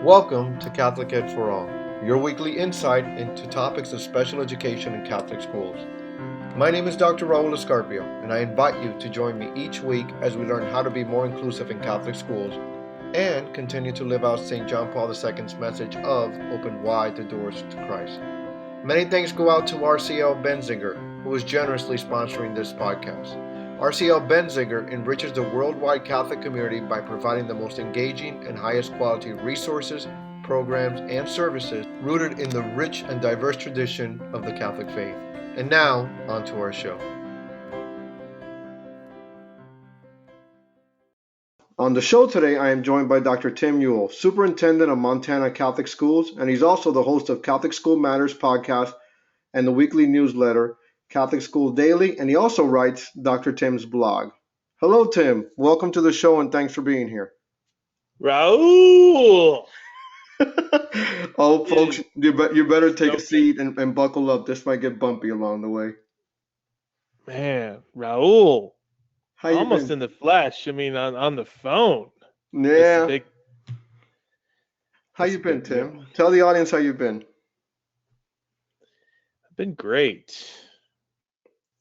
Welcome to Catholic Ed for All, your weekly insight into topics of special education in Catholic schools. My name is Dr. Raul Escarpio, and I invite you to join me each week as we learn how to be more inclusive in Catholic schools and continue to live out St. John Paul II's message of open wide the doors to Christ. Many thanks go out to RCL Benzinger, who is generously sponsoring this podcast. RCL Benzinger enriches the worldwide Catholic community by providing the most engaging and highest quality resources, programs, and services rooted in the rich and diverse tradition of the Catholic faith. And now, on to our show. On the show today, I am joined by Dr. Tim Ewell, Superintendent of Montana Catholic Schools, and he's also the host of Catholic School Matters podcast and the weekly newsletter, Catholic School Daily, and he also writes Dr. Tim's blog. Hello, Tim. Welcome to the show, and thanks for being here. Raul! Oh, folks, you better take a seat and buckle up. This might get bumpy along the way. Man, Raul. How you Almost been? in the flesh. I mean, on the phone. Yeah. How you been, Tim? Deal. Tell the audience how you've been. I've been great.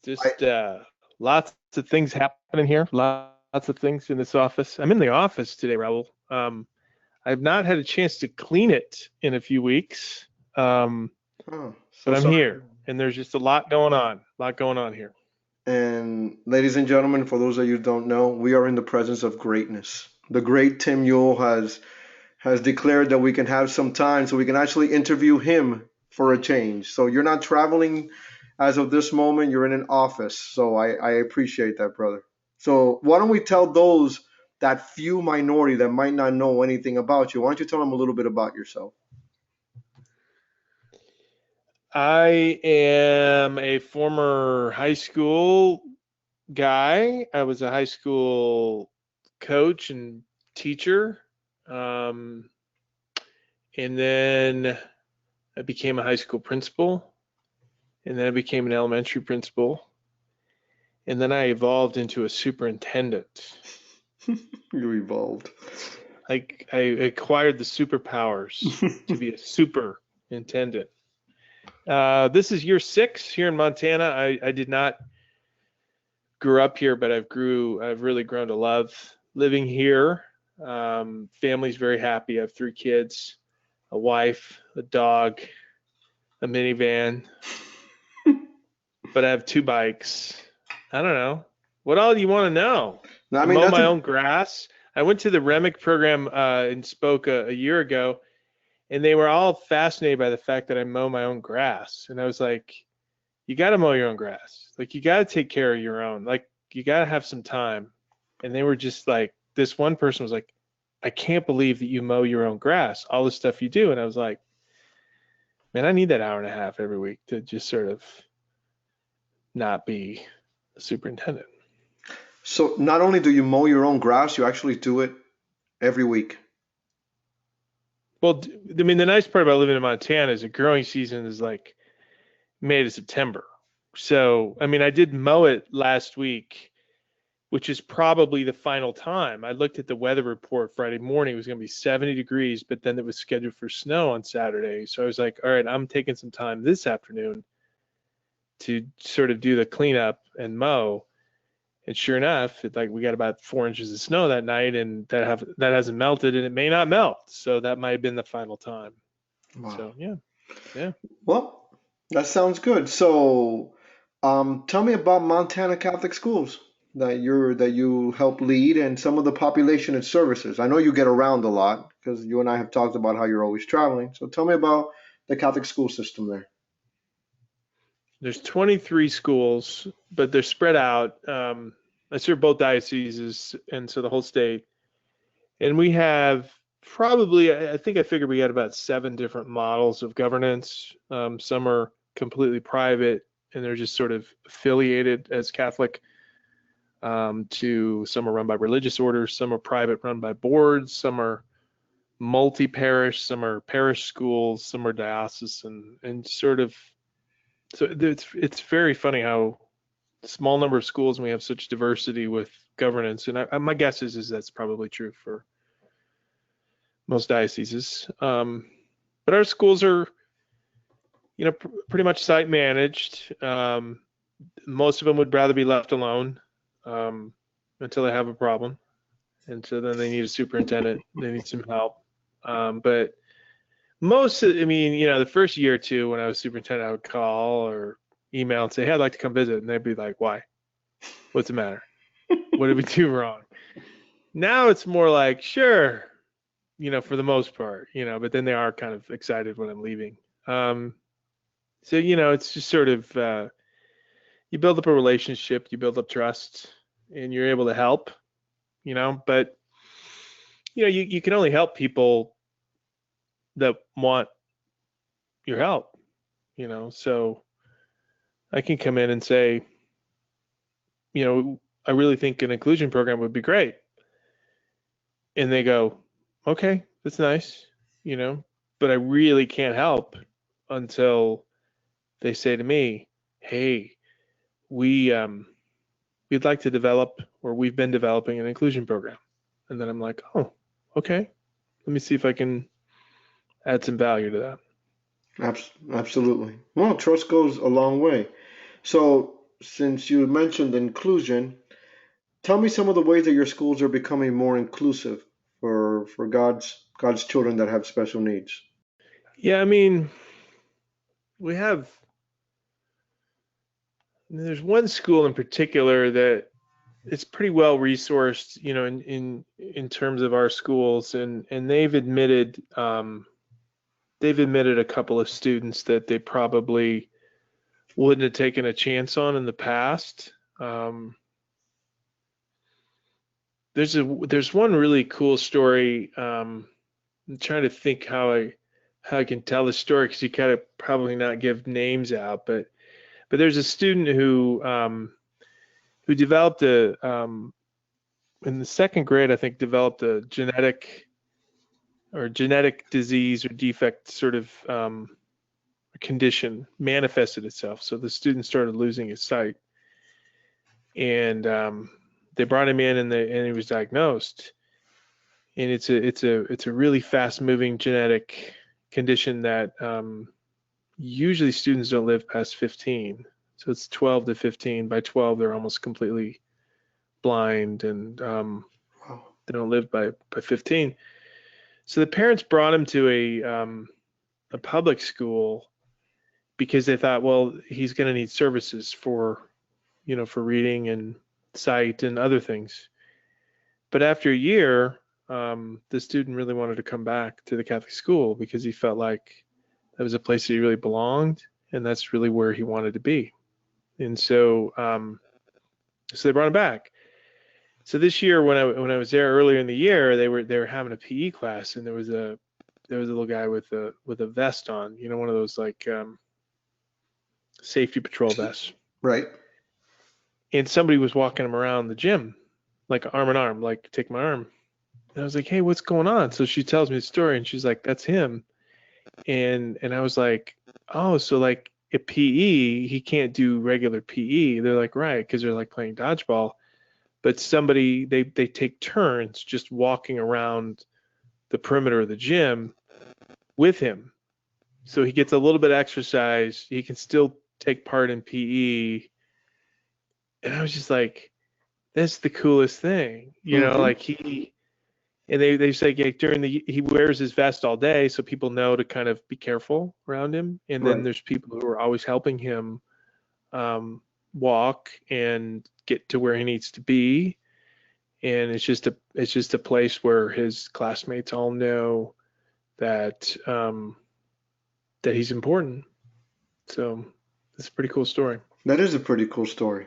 Just lots of things happening here. Lots of things in this office. I'm in the office today, Raul. I've not had a chance to clean it in a few weeks. But I'm here, and there's just a lot going on here. And ladies and gentlemen, for those of you who don't know, we are in the presence of greatness. The great Tim Ewell has declared that we can have some time so we can actually interview him for a change. So you're not traveling as of this moment, you're in an office. So I appreciate that, brother. So why don't we tell those, that few minority that might not know anything about you, why don't you tell them a little bit about yourself? I am a former high school guy. I was a high school coach and teacher. And then I became a high school principal. And then I became an elementary principal. And then I evolved into a superintendent. You evolved. I acquired the superpowers to be a superintendent. This is year 6 here in Montana. I did not grow up here, but I've really grown to love living here. Family's very happy. I have 3 kids, a wife, a dog, a minivan, but I have 2 bikes. I don't know. What all do you want to know? I mow my own grass. I went to the REMIC program and spoke a year ago, and they were all fascinated by the fact that I mow my own grass. And I was like, you got to mow your own grass. Like, you got to take care of your own. Like, you got to have some time. And they were just like, this one person was like, I can't believe that you mow your own grass, all the stuff you do. And I was like, man, I need that hour and a half every week to just sort of not be a superintendent. So not only do you mow your own grass, you actually do it every week. Well, I mean, the nice part about living in Montana is the growing season is like May to September. So, I mean, I did mow it last week, which is probably the final time. I looked at the weather report Friday morning. It was going to be 70 degrees, but then it was scheduled for snow on Saturday. So I was like, all right, I'm taking some time this afternoon to sort of do the cleanup and mow. And sure enough, we got about 4 inches of snow that night, and that hasn't melted, and it may not melt. So that might have been the final time. Wow. So yeah. Well, that sounds good. So, tell me about Montana Catholic Schools that you help lead and some of the population and services. I know you get around a lot because you and I have talked about how you're always traveling. So tell me about the Catholic school system there. There's 23 schools, but they're spread out. I serve both dioceses, and so the whole state. And we have probably, I think I figured we had about 7 different models of governance. Some are completely private, and they're just sort of affiliated as Catholic. To some are run by religious orders, some are private, run by boards, some are multi-parish, some are parish schools, some are diocesan, and sort of. So it's very funny how small number of schools and we have such diversity with governance. And my guess is that's probably true for most dioceses. But our schools are, pretty much site managed. Most of them would rather be left alone until they have a problem. And so then they need a superintendent. They need some help. But the first year or two when I was superintendent, I would call or email and say, hey, I'd like to come visit. And they'd be like, why? What's the matter? What did we do wrong? Now it's more like, sure, for the most part, but then they are kind of excited when I'm leaving. So, it's just sort of, you build up a relationship, you build up trust, and you're able to help, but, you can only help people that want your help, so I can come in and say, I really think an inclusion program would be great. And they go, okay, that's nice, but I really can't help until they say to me, hey, we'd like to develop, or we've been developing an inclusion program. And then I'm like, oh, okay, let me see if I can add some value to that. Absolutely. Well, trust goes a long way. So, since you mentioned inclusion, tell me some of the ways that your schools are becoming more inclusive for God's children that have special needs. Yeah, we have, there's one school in particular that it's pretty well resourced, in terms of our schools, and they've admitted a couple of students that they probably wouldn't have taken a chance on in the past. There's one really cool story. I'm trying to think how I can tell the story, because you kind of probably not give names out, but there's a student who developed in the second grade, I think, developed a genetic disease or defect sort of condition manifested itself. So the student started losing his sight, and they brought him in, and he was diagnosed. And it's a really fast moving genetic condition that usually students don't live past 15. So it's 12 to 15. By 12, they're almost completely blind, and they don't live by 15. So the parents brought him to a public school because they thought, well, he's going to need services for reading and sight and other things. But after a year, the student really wanted to come back to the Catholic school because he felt like that was a place that he really belonged, and that's really where he wanted to be. And so they brought him back. So this year, when I was there earlier in the year, they were having a PE class, and there was a little guy with a vest on, one of those like safety patrol vests. Right. And somebody was walking him around the gym, like arm in arm, like take my arm. And I was like, hey, what's going on? So she tells me the story, and she's like, that's him. And I was like, oh, so like at PE, he can't do regular PE. They're like, right, because they're like playing dodgeball. But they take turns just walking around the perimeter of the gym with him. So he gets a little bit of exercise. He can still take part in PE. And I was just like, that's the coolest thing. Like they say he wears his vest all day, so people know to kind of be careful around him. And then there's people who are always helping him walk and get to where he needs to be. And it's just a place where his classmates all know that that he's important. So it's a pretty cool story. That is a pretty cool story.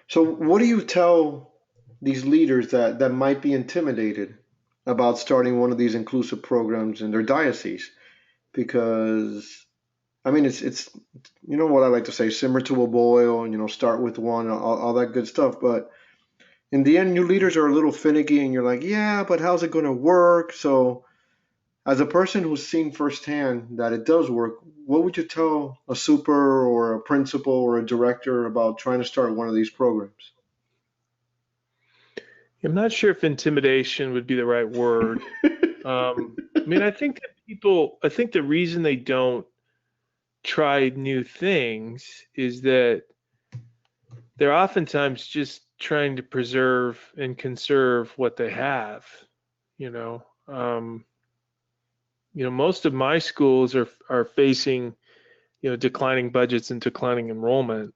So what do you tell these leaders that might be intimidated about starting one of these inclusive programs in their diocese? Because it's what I like to say, simmer to a boil, and start with one, all that good stuff. But in the end, new leaders are a little finicky, and you're like, yeah, but how's it going to work? So as a person who's seen firsthand that it does work, what would you tell a super or a principal or a director about trying to start one of these programs? I'm not sure if intimidation would be the right word. mean, I think the reason they don't try new things is that they're oftentimes just trying to preserve and conserve what they have, you know. Most of my schools are facing, declining budgets and declining enrollment.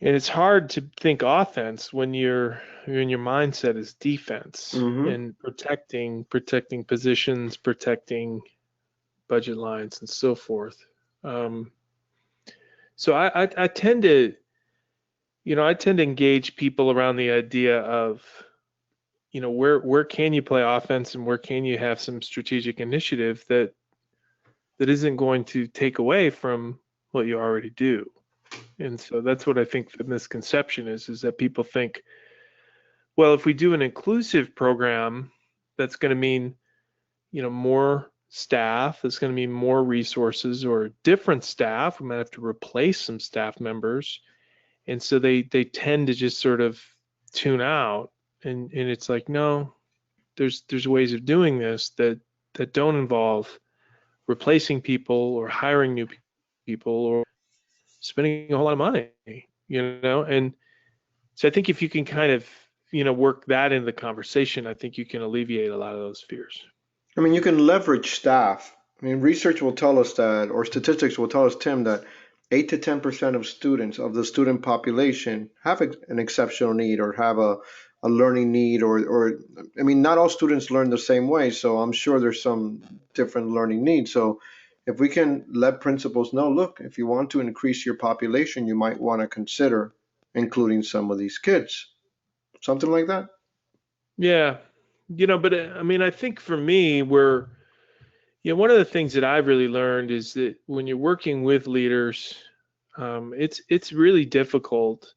And it's hard to think offense when your mindset is defense Mm-hmm. and protecting positions, protecting budget lines, and so forth. Um, so I tend to, engage people around the idea of, where can you play offense and where can you have some strategic initiative that isn't going to take away from what you already do. And so that's what I think the misconception is that people think, well, if we do an inclusive program, that's going to mean, more staff, that's going to mean more resources or different staff. We might have to replace some staff members. And so they tend to just sort of tune out. And it's like, no, there's ways of doing this that don't involve replacing people or hiring new people or spending a whole lot of money, and so I think if you can kind of, work that into the conversation, I think you can alleviate a lot of those fears. I mean, you can leverage staff. I mean, research will tell us that, or statistics will tell us, Tim, that 8 to 10% of students of the student population have an exceptional need or have a learning need, or I mean, not all students learn the same way. So I'm sure there's some different learning needs. So if we can let principals know, look, if you want to increase your population, you might want to consider including some of these kids, something like that. Yeah, but I mean, I think for me, one of the things that I've really learned is that when you're working with leaders, it's really difficult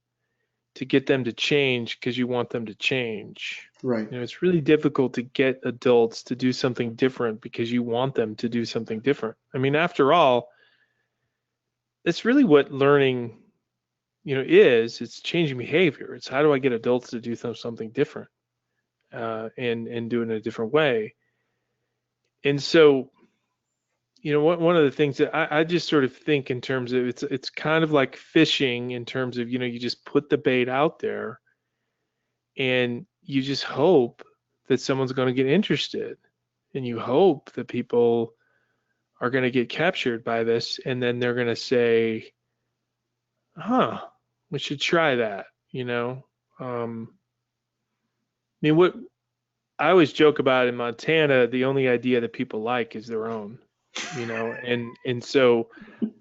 to get them to change because you want them to change. Right. It's really difficult to get adults to do something different because you want them to do something different. I mean, after all, that's really what learning, is. It's changing behavior. It's how do I get adults to do something different, and do it in a different way. And so, one of the things that I just sort of think in terms of it's kind of like fishing in terms of, you just put the bait out there and you just hope that someone's going to get interested, and you hope that people are going to get captured by this, and then they're going to say, we should try that. I mean, what I always joke about in Montana, the only idea that people like is their own, and so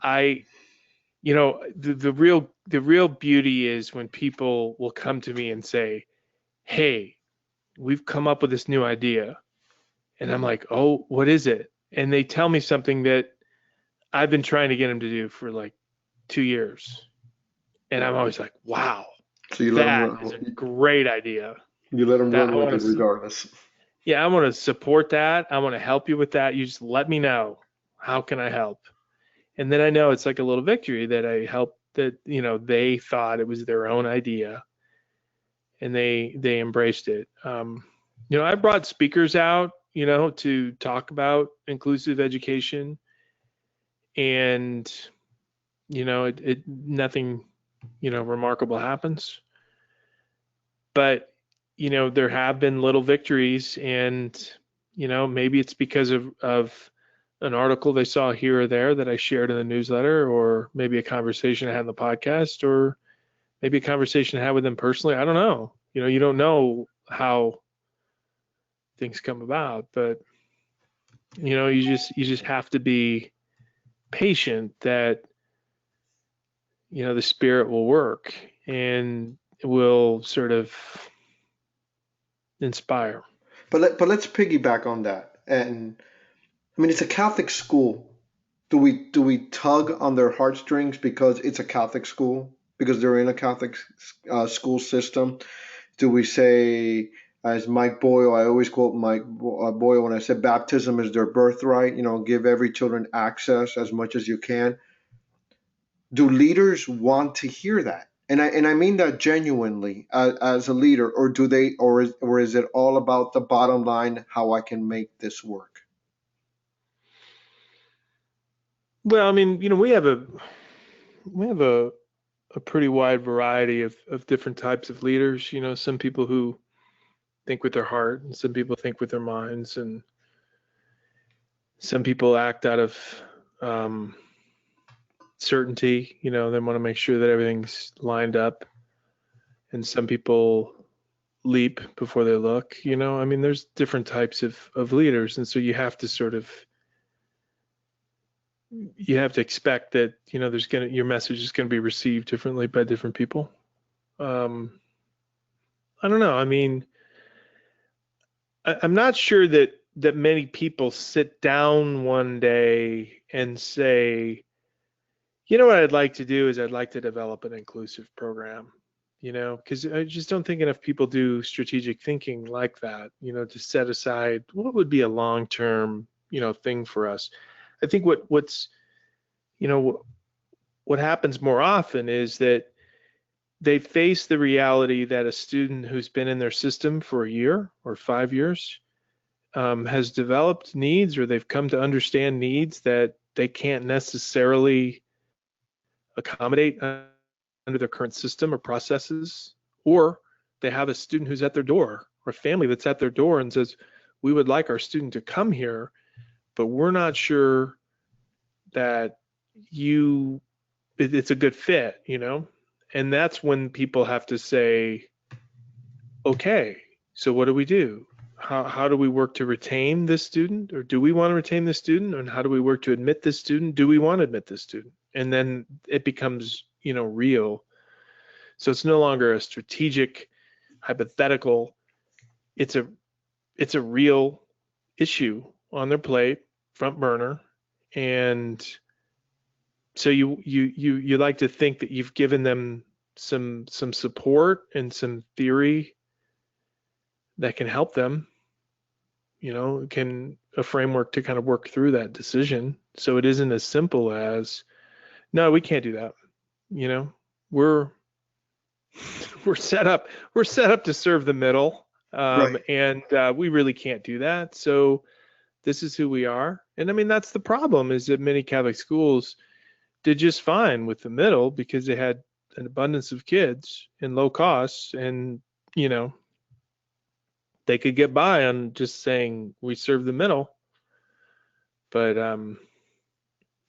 I, the real beauty is when people will come to me and say, hey, we've come up with this new idea. And I'm like, oh, what is it? And they tell me something that I've been trying to get them to do for like 2 years. And I'm always like, wow, So you let that is a them, great idea. you let them That I run with want it to, regardless. yeah, I want to support that. I want to help you with that. You just let me know. How can I help? And then I know it's like a little victory that I helped, that, they thought it was their own idea and they embraced it. I brought speakers out, to talk about inclusive education, and nothing, remarkable happens. But there have been little victories, and maybe it's because of an article they saw here or there that I shared in the newsletter, or maybe a conversation I had in the podcast, or maybe a conversation I had with them personally. I don't know. You don't know how things come about, but you just have to be patient that the spirit will work and will sort of inspire. But let's piggyback on that. And I mean, it's a Catholic school. Do we tug on their heartstrings because it's a Catholic school, because they're in a Catholic school system? Do we say, as Mike Boyle, I always quote Mike Boyle when I said baptism is their birthright, give every children access as much as you can. Do leaders want to hear that? And I mean that genuinely as a leader, or do they, or is it all about the bottom line, how I can make this work? Well, I mean, we have a pretty wide variety of different types of leaders. Some people who think with their heart, and some people think with their minds, and some people act out of um, certainty. They want to make sure that everything's lined up, and some people leap before they look. I mean, there's different types of leaders, and so you have to expect that your message is going to be received differently by different people. um, I don't know. I mean, I'm not sure that many people sit down one day and say, what I'd like to do is I'd like to develop an inclusive program. Because I just don't think enough people do strategic thinking like that. To set aside what would be a long-term thing for us. I think you know what happens more often is that they face the reality that a student who's been in their system for a year or 5 years has developed needs, or they've come to understand needs that they can't necessarily accommodate under their current system or processes, or they have a student who's at their door, or a family that's at their door and says, we would like our student to come here, but we're not sure that it's a good fit. And that's when people have to say, okay, so what do we do? How do we work to retain this student, or do we want to retain this student? And how do we work to admit this student? Do we want to admit this student? And then it becomes, real. So it's no longer a strategic, hypothetical. It's a real issue on their plate, front burner. And so you like to think that you've given them some support and some theory that can help them, can a framework to kind of work through that decision. So it isn't as simple as, no, we can't do that. We're we're set up to serve the middle, Right. and we really can't do that. So this is who we are. And I mean, that's the problem, is that many Catholic schools did just fine with the middle because they had an abundance of kids and low costs, and you know they could get by on just saying we serve the middle. But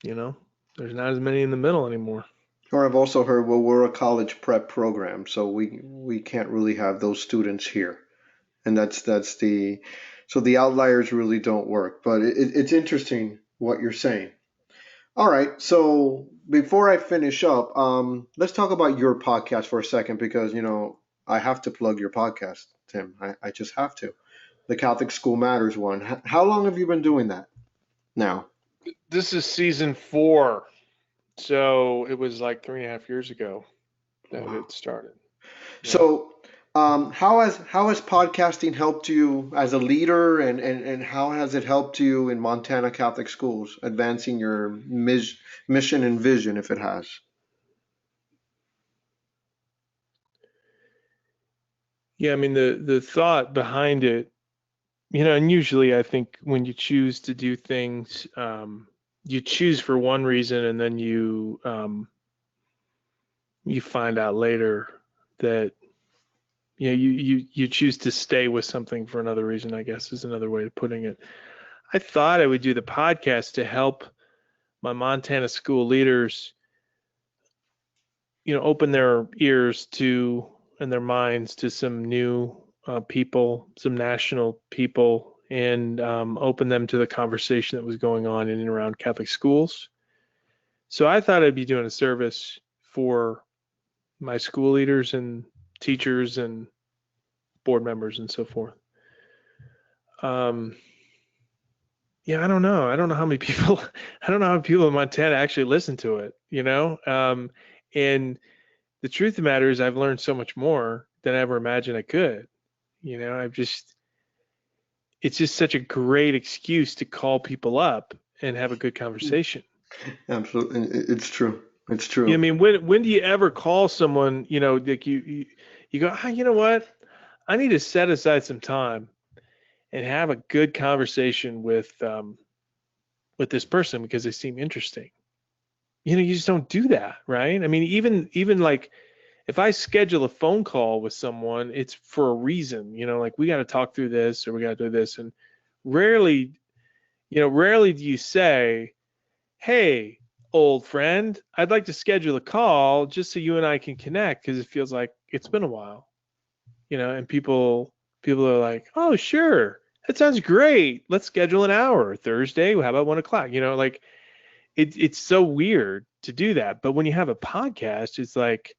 there's not as many in the middle anymore. Or I've also heard, well, we're a college prep program, so we can't really have those students here, and that's the so the outliers really don't work. But it's interesting what you're saying. All right, so before I finish up, let's talk about your podcast for a second, because I have to plug your podcast, Tim. I just have to. The Catholic School Matters one. How long have you been doing that now? This is season 4, so it was like 3.5 years ago that Wow. it started. Yeah. So, how has podcasting helped you as a leader, and how has it helped you in Montana Catholic schools, advancing your mission and vision, if it has? Yeah, I mean, the thought behind it, and usually I think when you choose to do things, you choose for one reason, and then you find out later that you choose to stay with something for another reason, I guess, is another way of putting it. I thought I would do the podcast to help my Montana school leaders, open their ears to and their minds to some new people, some national people, and open them to the conversation that was going on in and around Catholic schools. So I thought I'd be doing a service for my school leaders and teachers and board members and so forth. Um, yeah, I don't know. I don't know how many people. I don't know how many people in Montana actually listen to it. And the truth of the matter is, I've learned so much more than I ever imagined I could. It's just such a great excuse to call people up and have a good conversation. Absolutely, it's true. It's You know, I true. mean, when do you ever call someone, you know, like you go, you know what? I need to set aside some time and have a good conversation with this person because they seem interesting. You know, you just don't do that, right? I mean, even like if I schedule a phone call with someone, it's for a reason, you know, like we got to talk through this or we got to do this. And rarely, rarely do you say, hey, old friend, I'd like to schedule a call just so you and I can connect because it feels like it's been a while, you know, and people are like, oh, sure. That sounds great. Let's schedule an hour Thursday. How about 1 o'clock? You know, like it's so weird to do that. But when you have a podcast, it's like,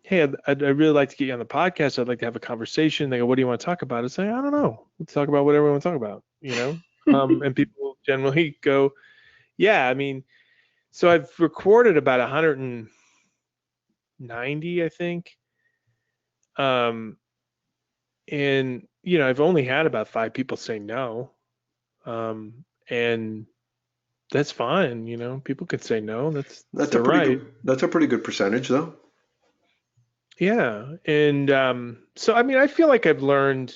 hey, I'd really like to get you on the podcast. I'd like to have a conversation. They go, what do you want to talk about? It's like, I don't know. Let's talk about whatever we want to talk about, you know? And people generally go, yeah, I mean, so I've recorded about 190, I think. Um, and, you know, I've only had about 5 people say no. And that's fine. You know, people could say no. That's That's a their pretty right. good. That's a pretty good percentage, though. Yeah. And so I mean, I feel like I've learned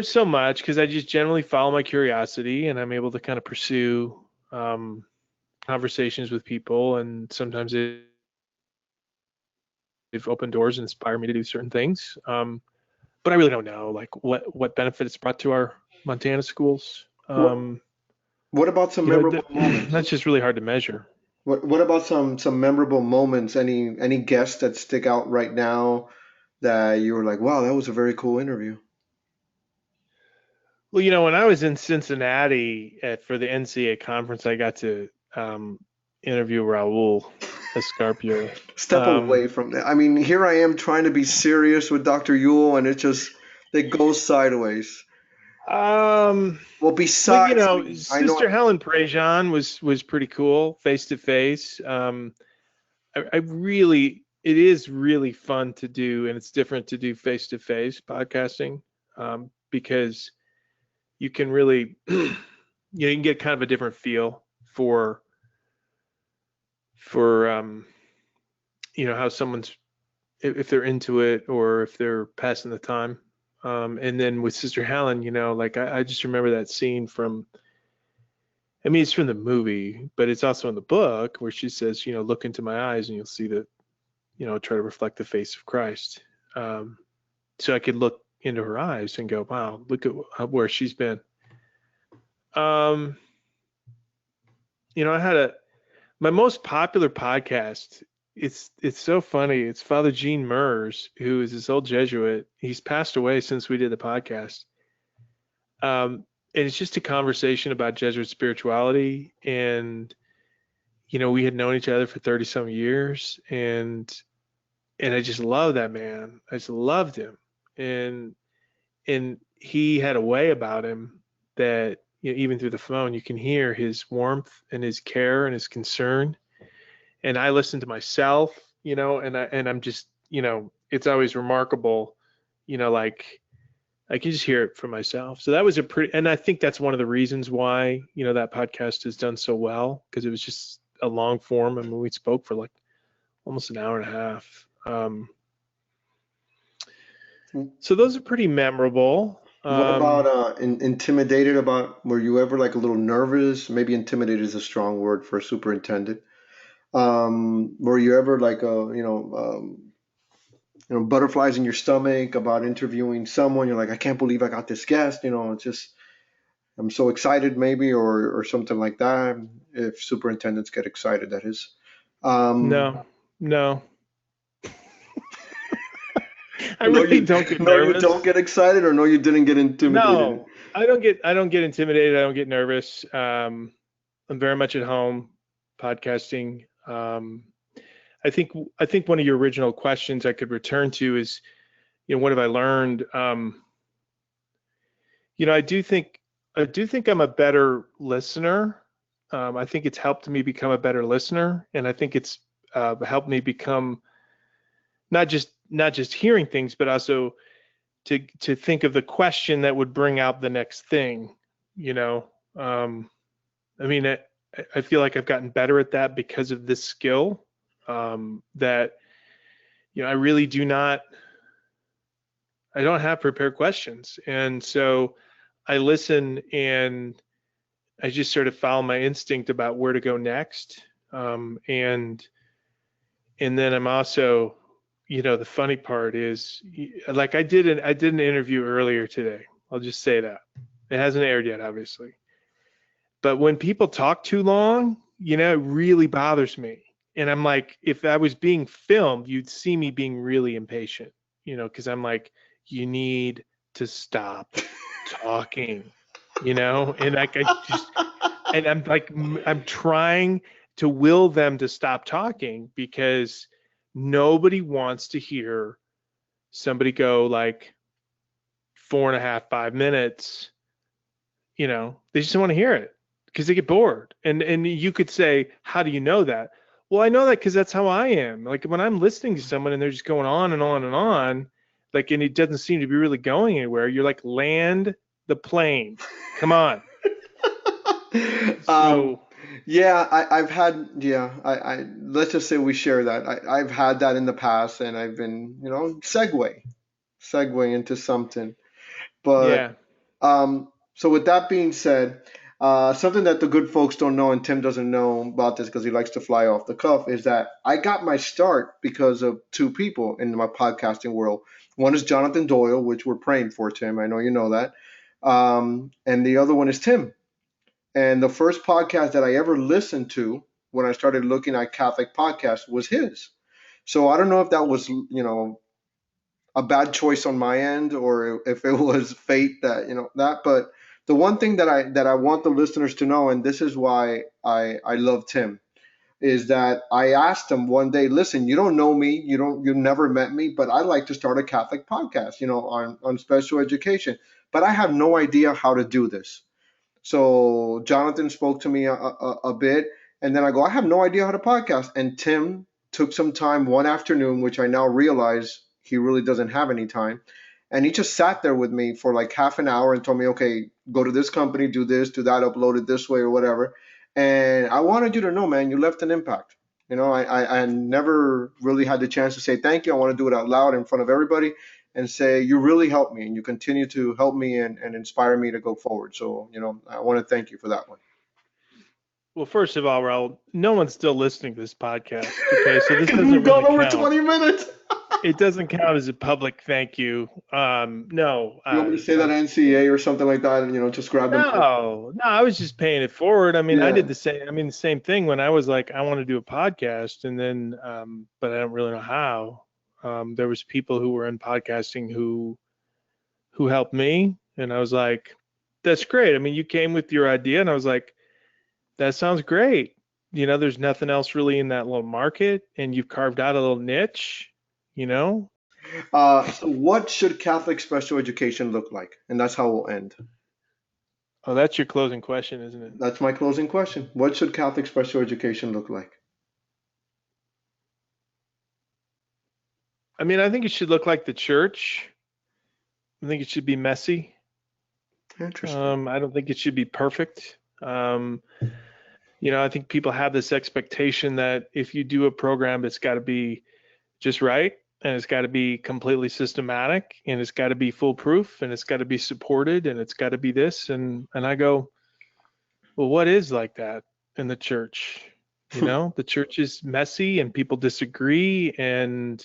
so much because I just generally follow my curiosity and I'm able to kind of pursue um, conversations with people, and sometimes they've opened doors and inspired me to do certain things. But I really don't know like what benefit it's brought to our Montana schools. What What about some You know, memorable moments? that's just really hard to measure. What about some memorable moments? Any guests that stick out right now that you were like, wow, that was a very cool interview? Well, you know, when I was in Cincinnati for the NCAA conference, I got to interview Raul Escarpio. Step Um, away from that. I mean, here I am trying to be serious with Dr. Yule, and it goes sideways. um, Well, well, you besides, I know, mean, I know. Sister Helen Prejean was pretty cool face to face. I really, it is really fun to do, and it's different to do face to face podcasting because you can really, you can get kind of a different feel for for how someone's if they're into it or if they're passing the time. And then with Sister Helen, you know, like I just remember that scene from, I mean, it's from the movie, but it's also in the book where she says, you know, look into my eyes and you'll see that, you know, try to reflect the face of Christ. Um, so I could look into her eyes and go, wow, look at where she's been. Um, you know, my most popular podcast. It's so funny. It's Father Gene Mers, who is this old Jesuit. He's passed away since we did the podcast. And it's just a conversation about Jesuit spirituality. And, you know, we had known each other for 30 some years. And I just love that man. I just loved him. And and he had a way about him that, you know, even through the phone, you can hear his warmth and his care and his concern. And I listen to myself, you know, and I'm just, you know, it's always remarkable, you know, like I can just hear it for myself. So that was and I think that's one of the reasons why, you know, that podcast has done so well because it was just a long form. I mean, we spoke for like almost an hour and a half. So those are pretty memorable. What about intimidated about? Were you ever like a little nervous? Maybe intimidated is a strong word for a superintendent. Were you ever like butterflies in your stomach about interviewing someone? You're like, I can't believe I got this guest. You know, it's just I'm so excited, maybe, or something like that. If superintendents get excited, that is. Um, No, no, I no, really you don't get no, you don't nervous. get excited, or no, you didn't get intimidated. No, I don't get intimidated. I don't get nervous. I'm very much at home podcasting. I think I think one of your original questions I could return to is, you know, what have I learned? You know, I do think I'm a better listener. I think it's helped me become a better listener, and I think it's helped me become not just hearing things, but also to think of the question that would bring out the next thing. You know, I mean, I feel like I've gotten better at that because of this skill. That, I really I don't have prepared questions. And so I listen and I just sort of follow my instinct about where to go next. And then I'm also, the funny part is, like I did an interview earlier today. I'll just say that. It hasn't aired yet, obviously. But when people talk too long, it really bothers me. And I'm like, if I was being filmed, you'd see me being really impatient, because I'm like, you need to stop talking, and like and I'm like, I'm trying to will them to stop talking because nobody wants to hear somebody go like 4.5, 5 minutes. They just don't want to hear it because they get bored. And you could say, how do you know that? Well, I know that because that's how I am. Like when I'm listening to someone and they're just going on and on and on, like, and it doesn't seem to be really going anywhere. You're like, land the plane. Come on. So, I've had, I let's just say we share that. I've had that in the past, and I've been, segueing into something. But yeah. so with that being said, something that the good folks don't know, and Tim doesn't know about this because he likes to fly off the cuff, is that I got my start because of two people in my podcasting world. One is Jonathan Doyle, which we're praying for, Tim. I know you know that. And the other one is Tim. And the first podcast that I ever listened to when I started looking at Catholic podcasts was his. So I don't know if that was, a bad choice on my end, or if it was fate that, that. But the one thing that I want the listeners to know, and this is why I love Tim, is that I asked him one day, listen, you don't know me, you've never met me, but I'd like to start a Catholic podcast, on special education, but I have no idea how to do this. So Jonathan spoke to me a bit, and then I go, I have no idea how to podcast. And Tim took some time one afternoon, which I now realize he really doesn't have any time. And he just sat there with me for like half an hour and told me, okay, go to this company, do this, do that, upload it this way or whatever. And I wanted you to know, man, you left an impact. I never really had the chance to say thank you. I want to do it out loud in front of everybody and say, you really helped me and you continue to help me and inspire me to go forward. So, I want to thank you for that one. Well, first of all, Raul, no one's still listening to this podcast. Okay, so this doesn't we've gone really over count. 20 minutes. It doesn't count as a public thank you. No. You want me to say that NCA or something like that, and just grab them? No, I was just paying it forward. I mean, Yeah. I did the same. I mean, the same thing when I was like, I want to do a podcast, and then, but I don't really know how. There was people who were in podcasting who helped me, and I was like, that's great. I mean, you came with your idea, and I was like, that sounds great. There's nothing else really in that little market, and you've carved out a little niche. So what should Catholic special education look like? And that's how we'll end. Oh, that's your closing question, isn't it? That's my closing question. What should Catholic special education look like? I mean, I think it should look like the church. I think it should be messy. Interesting. I don't think it should be perfect. I think people have this expectation that if you do a program, it's got to be just right, and it's got to be completely systematic, and it's got to be foolproof, and it's got to be supported, and it's got to be this. And I go, well, what is like that in the church? The church is messy, and people disagree, and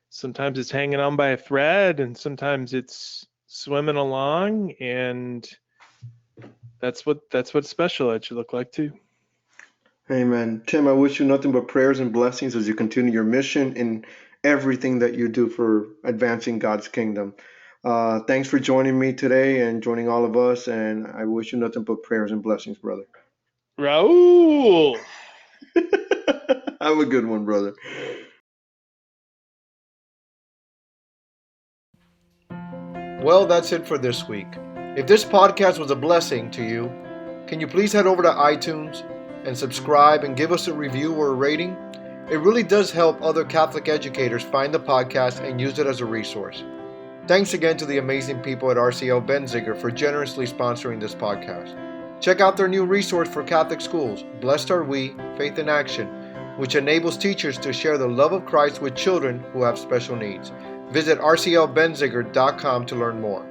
sometimes it's hanging on by a thread, and sometimes it's swimming along, and that's what special ed should look like too. Amen. Tim, I wish you nothing but prayers and blessings as you continue your mission in everything that you do for advancing God's kingdom. Thanks for joining me today and joining all of us, and I wish you nothing but prayers and blessings, brother. Raul! Have a good one, brother. Well, that's it for this week. If this podcast was a blessing to you, can you please head over to iTunes and subscribe and give us a review or a rating? It really does help other Catholic educators find the podcast and use it as a resource. Thanks again to the amazing people at RCL Benziger for generously sponsoring this podcast. Check out their new resource for Catholic schools, Blessed Are We, Faith in Action, which enables teachers to share the love of Christ with children who have special needs. Visit rclbenziger.com to learn more.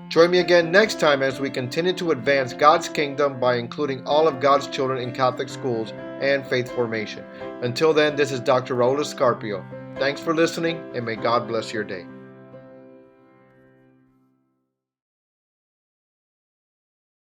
Join me again next time as we continue to advance God's kingdom by including all of God's children in Catholic schools and faith formation. Until then, this is Dr. Raul Escarpio. Thanks for listening, and may God bless your day.